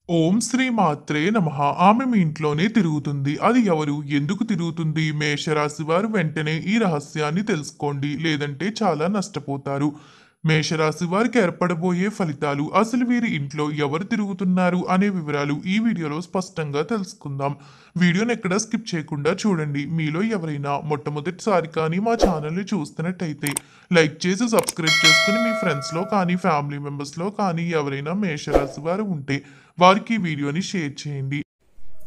ఓం శ్రీ మాత్రే నమః. ఆమె మీ ఇంట్లోనే తిరుగుతుంది. అది ఎవరు? ఎందుకు తిరుగుతుంది? మేషరాశి వారు వెంటనే ఈ రహస్యాన్ని తెలుసుకోండి. లేదంటే చాలా నష్టపోతారు. మేషరాశి వారికి ఏర్పడబోయే ఫలితాలు, అసలు వీరి ఇంట్లో ఎవరు తిరుగుతున్నారు అనే వివరాలు ఈ వీడియోలో స్పష్టంగా తెలుసుకుందాం. వీడియోని ఎక్కడ స్కిప్ చేయకుండా చూడండి. మీలో ఎవరైనా మొట్టమొదటిసారి కానీ మా ఛానల్ని చూస్తున్నట్టయితే లైక్ చేసి సబ్స్క్రైబ్ చేసుకుని మీ ఫ్రెండ్స్లో కానీ ఫ్యామిలీ మెంబర్స్లో కానీ ఎవరైనా మేషరాశి వారు ఉంటే వారికి ఈ వీడియోని షేర్ చేయండి.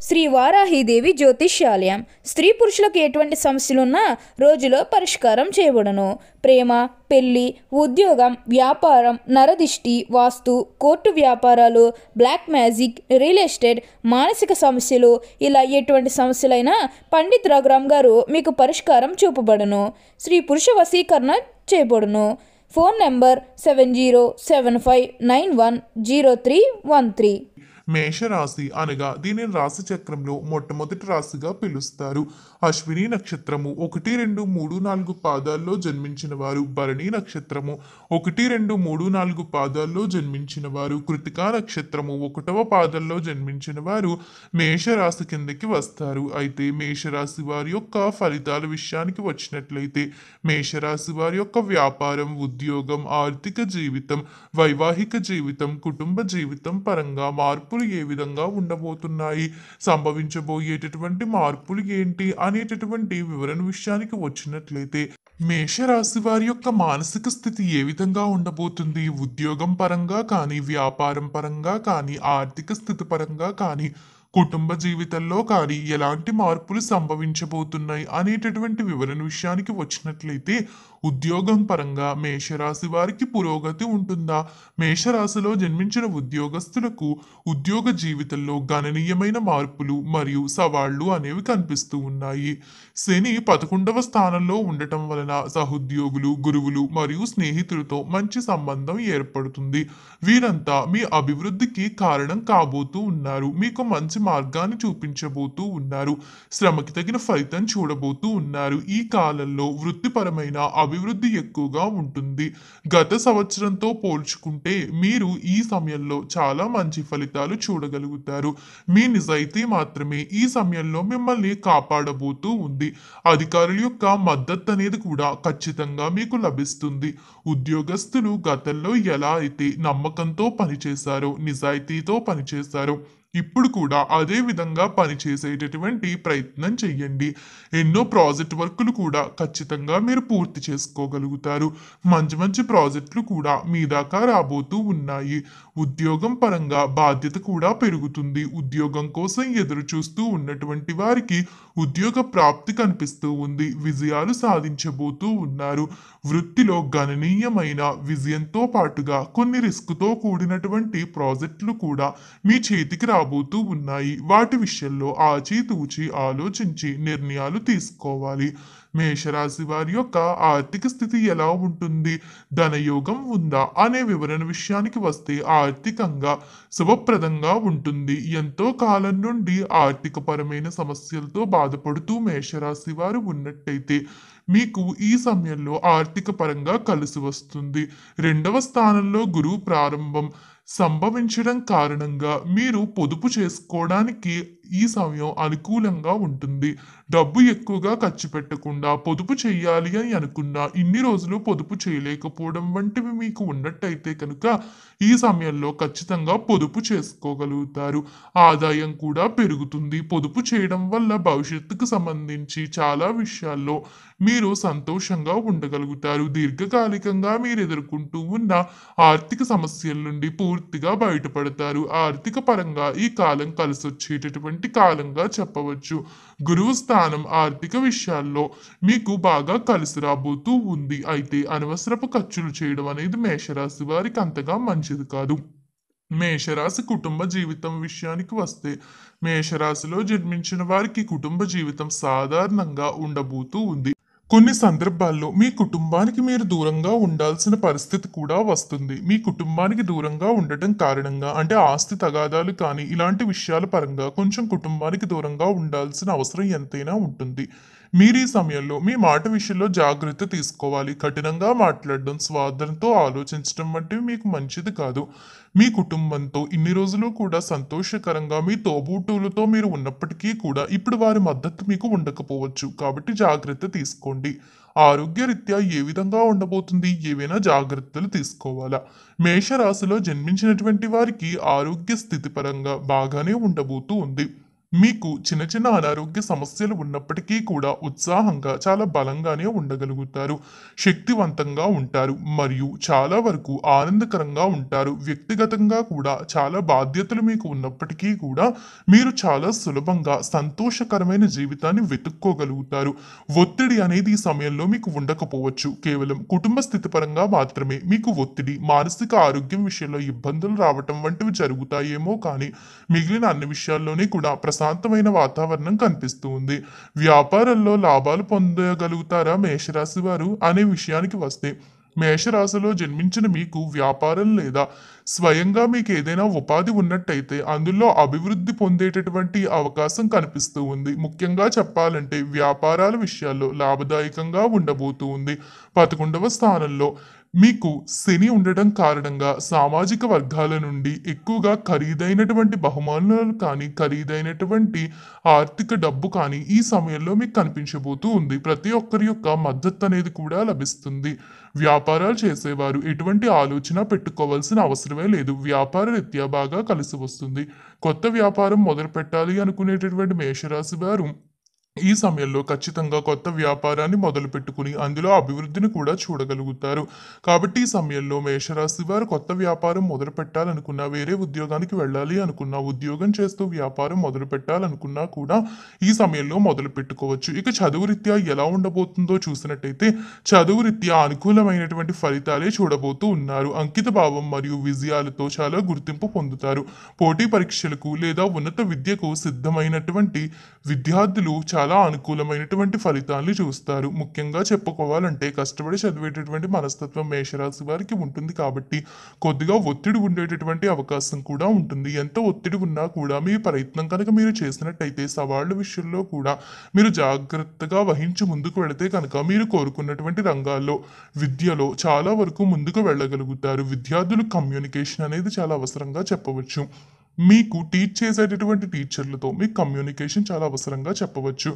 శ్రీ వారాహిదేవి జ్యోతిష్యాలయం స్త్రీ పురుషులకు ఎటువంటి సమస్యలున్నా రోజులో పరిష్కారం చేయబడును. ప్రేమ, పెళ్లి, ఉద్యోగం, వ్యాపారం, నరదిష్టి, వాస్తు, కోర్టు వ్యాపారాలు, బ్లాక్ మ్యాజిక్, రియల్ ఎస్టేట్, మానసిక సమస్యలు, ఇలా ఎటువంటి సమస్యలైనా పండిత్ రఘురామ్ గారు మీకు పరిష్కారం చూపబడును. స్త్రీ పురుష వశీకరణ చేయబడును. Phone number 7075910313. మేషరాశి అనగా దీనిని రాశి చక్రంలో మొట్టమొదటి రాశిగా పిలుస్తారు. అశ్విని నక్షత్రము 1, 2, 3, 4 పాదాల్లో జన్మించిన వారు, భరణి నక్షత్రము 1, 2, 3, 4 పాదాల్లో జన్మించిన వారు, కృతికా నక్షత్రము 1వ పాదంలో జన్మించిన వారు మేషరాశి కిందకి వస్తారు. అయితే మేషరాశి వారి యొక్క ఫలితాల విషయానికి వచ్చినట్లయితే మేషరాశి వారి యొక్క వ్యాపారం, ఉద్యోగం, ఆర్థిక జీవితం, వైవాహిక జీవితం, కుటుంబ జీవితం పరంగా మార్పులు ఏ విధంగా ఉండబోతున్నాయి, సంభవించబోయేటటువంటి మార్పులు ఏంటి అనేటటువంటి వివరణ విషయానికి వచ్చినట్లయితే మేషరాశి వారి యొక్క మానసిక స్థితి ఏ విధంగా ఉండబోతుంది, ఉద్యోగం పరంగా కానీ, వ్యాపారం పరంగా కానీ, ఆర్థిక స్థితి పరంగా కానీ, కుటుంబ జీవితంలో కానీ ఎలాంటి మార్పులు సంభవించబోతున్నాయి అనేటటువంటి వివరణ విషయానికి వచ్చినట్లయితే ఉద్యోగం పరంగా మేషరాశి వారికి పురోగతి ఉంటుందా? మేషరాశిలో జన్మించిన ఉద్యోగస్తులకు ఉద్యోగ జీవితంలో గణనీయమైన మార్పులు మరియు సవాళ్లు అనేవి కనిపిస్తూ ఉన్నాయి. శని 11వ స్థానంలో ఉండటం వలన సహోద్యోగులు, గురువులు మరియు స్నేహితులతో మంచి సంబంధం ఏర్పడుతుంది. వీరంతా మీ అభివృద్ధికి కారణం కాబోతూ ఉన్నారు. మీకు మంచి మార్గాన్ని చూపించబోతూ ఉన్నారు. శ్రమకి తగిన ఫలితం చూడబోతూ ఉన్నారు. ఈ కాలంలో వృత్తిపరమైన అభివృద్ధి ఎక్కువగా ఉంటుంది. గత సంవత్సరంతో పోల్చుకుంటే మీరు ఈ సమయంలో చాలా మంచి ఫలితాలు చూడగలుగుతారు. మీ నిజాయితీ మాత్రమే ఈ సమయంలో మిమ్మల్ని కాపాడబోతూ ఉంది. అధికారుల యొక్క మద్దతు అనేది కూడా ఖచ్చితంగా మీకు లభిస్తుంది. ఉద్యోగస్తులు గతంలో ఎలా అయితే నమ్మకంతో పనిచేశారో, నిజాయితీతో పనిచేశారో ఇప్పుడు కూడా అదే విధంగా పనిచేసేటటువంటి ప్రయత్నం చెయ్యండి. ఎన్నో ప్రాజెక్ట్ వర్కులు కూడా ఖచ్చితంగా మీరు పూర్తి చేసుకోగలుగుతారు. మంచి మంచి ప్రాజెక్టులు కూడా మీ దాకా రాబోతూ ఉన్నాయి. ఉద్యోగం పరంగా బాధ్యత కూడా పెరుగుతుంది. ఉద్యోగం కోసం ఎదురు చూస్తూ ఉన్నటువంటి వారికి ఉద్యోగ ప్రాప్తి కనిపిస్తూ ఉంది. విజయాలు సాధించబోతూ ఉన్నారు. వృత్తిలో గణనీయమైన విజయంతో పాటుగా కొన్ని రిస్క్తో కూడినటువంటి ప్రాజెక్టులు కూడా మీ చేతికి రాబోతూ ఉన్నాయి. వాటి విషయంలో ఆచితూచి ఆలోచించి నిర్ణయాలు తీసుకోవాలి. మేషరాశి వారి యొక్క ఆర్థిక స్థితి ఎలా ఉంటుంది, ధనయోగం ఉందా అనే వివరణ విషయానికి వస్తే ఆర్థికంగా శుభప్రదంగా ఉంటుంది. ఎంతో కాలం నుండి ఆర్థిక పరమైన సమస్యలతో బాధపడుతూ మేషరాశి వారు ఉన్నట్టయితే మీకు ఈ సమయంలో ఆర్థిక పరంగా కలిసి వస్తుంది. 2వ స్థానంలో గురువు ప్రారంభం సంభవించడం కారణంగా మీరు పొదుపు చేసుకోవడానికి ఈ సమయం అనుకూలంగా ఉంటుంది. డబ్బు ఎక్కువగా ఖర్చు పెట్టకుండా పొదుపు చేయాలి అని అనుకున్నా ఇన్ని రోజులు పొదుపు చేయలేకపోవడం వంటివి మీకు ఉన్నట్టయితే కనుక ఈ సమయంలో ఖచ్చితంగా పొదుపు చేసుకోగలుగుతారు. ఆదాయం కూడా పెరుగుతుంది. పొదుపు చేయడం వల్ల భవిష్యత్తుకు సంబంధించి చాలా విషయాల్లో మీరు సంతోషంగా ఉండగలుగుతారు. దీర్ఘకాలికంగా మీరు ఎదుర్కొంటూ ఉన్న ఆర్థిక సమస్యల నుండి పూర్తిగా బయటపడతారు. ఆర్థిక పరంగా ఈ కాలం కలిసి వచ్చేటటువంటి కాలంగా చెప్పవచ్చు. గురువు స్థానం ఆర్థిక విషయాల్లో మీకు బాగా కలిసి రాబోతూ ఉంది. అయితే అనవసరపు ఖర్చులు చేయడం అనేది మేషరాశి వారికి అంతగా మంచిది కాదు. మేషరాశి కుటుంబ జీవితం విషయానికి వస్తే మేషరాశిలో జన్మించిన వారికి కుటుంబ జీవితం సాధారణంగా ఉండబోతూ ఉంది. కొన్ని సందర్భాల్లో మీ కుటుంబానికి మీరు దూరంగా ఉండాల్సిన పరిస్థితి కూడా వస్తుంది. మీ కుటుంబానికి దూరంగా ఉండటం కారణంగా అంటే ఆస్తి తగాదాలు కానీ ఇలాంటి విషయాల పరంగా కొంచెం కుటుంబానికి దూరంగా ఉండాల్సిన అవసరం ఎంతైనా ఉంటుంది. మీరు ఈ సమయంలో మీ మాట విషయంలో జాగ్రత్త తీసుకోవాలి. కఠినంగా మాట్లాడడం, స్వార్థంతో ఆలోచించడం వంటివి మీకు మంచిది కాదు. మీ కుటుంబంతో ఇన్ని రోజులు కూడా సంతోషకరంగా మీ తోబుట్టువులతో మీరు ఉన్నప్పటికీ కూడా ఇప్పుడు వారి మద్దతు మీకు ఉండకపోవచ్చు. కాబట్టి జాగ్రత్త తీసుకోండి. ఆరోగ్యరీత్యా ఏ విధంగా ఉండబోతుంది? ఏవైనా జాగ్రత్తలు తీసుకోవాలా? మేషరాశిలో జన్మించినటువంటి వారికి ఆరోగ్య స్థితి పరంగా బాగానే ఉండబోతూ ఉంది. మీకు చిన్న చిన్న అనారోగ్య సమస్యలు ఉన్నప్పటికీ కూడా ఉత్సాహంగా చాలా బలంగానే ఉండగలుగుతారు. శక్తివంతంగా ఉంటారు మరియు చాలా వరకు ఆనందకరంగా ఉంటారు. వ్యక్తిగతంగా కూడా చాలా బాధ్యతలు మీకు ఉన్నప్పటికీ కూడా మీరు చాలా సులభంగా సంతోషకరమైన జీవితాన్ని వెతుక్కోగలుగుతారు. ఒత్తిడి అనేది ఈ సమయంలో మీకు ఉండకపోవచ్చు. కేవలం కుటుంబ స్థితి పరంగా మాత్రమే మీకు ఒత్తిడి, మానసిక ఆరోగ్యం విషయంలో ఇబ్బందులు రావటం వంటివి జరుగుతాయేమో కానీ మిగిలిన అన్ని విషయాల్లోనే కూడా ప్రశాంతమైన వాతావరణం కనిపిస్తూ ఉంది. వ్యాపారంలో లాభాలు పొందగలుగుతారా మేషరాశి వారు అనే విషయానికి వస్తే, మేషరాశిలో జన్మించిన మీకు వ్యాపారం లేదా స్వయంగా మీకు ఏదైనా ఉపాధి ఉన్నట్టయితే అందులో అభివృద్ధి పొందేటటువంటి అవకాశం కనిపిస్తూ ఉంది. ముఖ్యంగా చెప్పాలంటే వ్యాపారాల విషయాల్లో లాభదాయకంగా ఉండబోతూ ఉంది. 11వ స్థానంలో మీకు శని ఉండడం కారణంగా సామాజిక వర్గాల నుండి ఎక్కువగా ఖరీదైనటువంటి బహుమానాలు కానీ ఖరీదైనటువంటి ఆర్థిక డబ్బు కానీ ఈ సమయంలో మీకు కనిపించబోతూ ఉంది. ప్రతి ఒక్కరి యొక్క మద్దతు అనేది కూడా లభిస్తుంది. వ్యాపారాలు చేసేవారు ఎటువంటి ఆలోచన పెట్టుకోవాల్సిన అవసరమే లేదు. వ్యాపార రీత్యా బాగా కలిసి వస్తుంది. కొత్త వ్యాపారం మొదలు పెట్టాలి అనుకునేటటువంటి మేషరాశి వారు ఈ సమయంలో ఖచ్చితంగా కొత్త వ్యాపారాన్ని మొదలు పెట్టుకుని అందులో అభివృద్ధిని కూడా చూడగలుగుతారు. కాబట్టి ఈ సమయంలో మేషరాశి వారు కొత్త వ్యాపారం మొదలు పెట్టాలనుకున్నా, వేరే ఉద్యోగానికి వెళ్ళాలి అనుకున్నా, ఉద్యోగం చేస్తూ వ్యాపారం మొదలు పెట్టాలనుకున్నా కూడా ఈ సమయంలో మొదలు పెట్టుకోవచ్చు. ఇక చదువు రీత్యా ఎలా ఉండబోతుందో చూసినట్టయితే చదువు రీత్యా అనుకూలమైనటువంటి ఫలితాలే చూడబోతూ ఉన్నారు. అంకిత భావం మరియు విజయాలతో చాలా గుర్తింపు పొందుతారు. పోటీ పరీక్షలకు లేదా ఉన్నత విద్యకు సిద్ధమైనటువంటి విద్యార్థులు చాలా అనుకూలమైనటువంటి ఫలితాన్ని చూస్తారు. ముఖ్యంగా చెప్పుకోవాలంటే కష్టపడి చదివేటటువంటి మనస్తత్వం మేషరాశి వారికి ఉంటుంది కాబట్టి కొద్దిగా ఒత్తిడి ఉండేటటువంటి అవకాశం కూడా ఉంటుంది. ఎంత ఒత్తిడి ఉన్నా కూడా మీ ప్రయత్నం కనుక మీరు చేసినట్టయితే సవాళ్ళ విషయంలో కూడా మీరు జాగ్రత్తగా వహించి ముందుకు వెళితే కనుక మీరు కోరుకున్నటువంటి రంగాల్లో విద్యలో చాలా వరకు ముందుకు వెళ్ళగలుగుతారు. విద్యార్థులు కమ్యూనికేషన్ అనేది చాలా అవసరంగా చెప్పవచ్చు. మీకు టీచ్ చేసేటటువంటి టీచర్లతో మీకు కమ్యూనికేషన్ చాలా అవసరంగా చెప్పవచ్చు.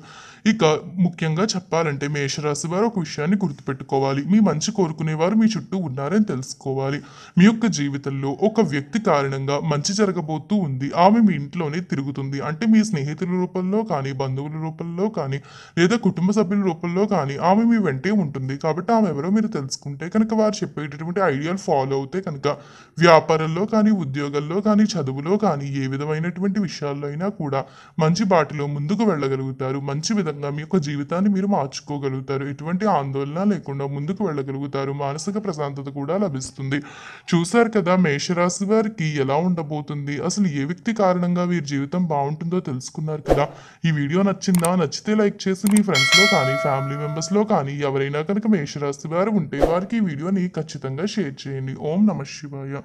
ఇక ముఖ్యంగా చెప్పాలంటే మేషరాశి వారు ఒక విషయాన్ని గుర్తుపెట్టుకోవాలి. మీ మంచి కోరుకునేవారు మీ చుట్టూ ఉన్నారని తెలుసుకోవాలి. మీ యొక్క జీవితంలో ఒక వ్యక్తి కారణంగా మంచి జరగబోతూ ఉంది. ఆమె మీ ఇంట్లోనే తిరుగుతుంది. అంటే మీ స్నేహితుల రూపంలో కానీ, బంధువుల రూపంలో కానీ, లేదా కుటుంబ సభ్యుల రూపంలో కానీ ఆమె మీ వెంటే ఉంటుంది. కాబట్టి ఆమె ఎవరో మీరు తెలుసుకుంటే కనుక వారు చెప్పేటటువంటి ఐడియాలు ఫాలో అవుతే కనుక వ్యాపారంలో కానీ, ఉద్యోగంలో కానీ, చదువులో కానీ ఏ విధమైనటువంటి విషయాల్లో అయినా కూడా మంచి బాటలో ముందుకు వెళ్ళగలుగుతారు. మంచి విధంగా మీ యొక్క జీవితాన్ని మీరు మార్చుకోగలుగుతారు. ఎటువంటి ఆందోళన లేకుండా ముందుకు వెళ్ళగలుగుతారు. మానసిక ప్రశాంతత కూడా లభిస్తుంది. చూశారు కదా మేషరాశి వారికి ఎలా ఉండబోతుంది, అసలు ఏ వ్యక్తి కారణంగా వీరి జీవితం బాగుంటుందో తెలుసుకున్నారు కదా. ఈ వీడియో నచ్చిందా? నచ్చితే లైక్ చేసి మీ ఫ్రెండ్స్లో కానీ, ఫ్యామిలీ మెంబర్స్లో కానీ ఎవరైనా కనుక మేషరాశి వారు ఉంటే వారికి ఈ వీడియోని ఖచ్చితంగా షేర్ చేయండి. ఓం నమః శివాయ.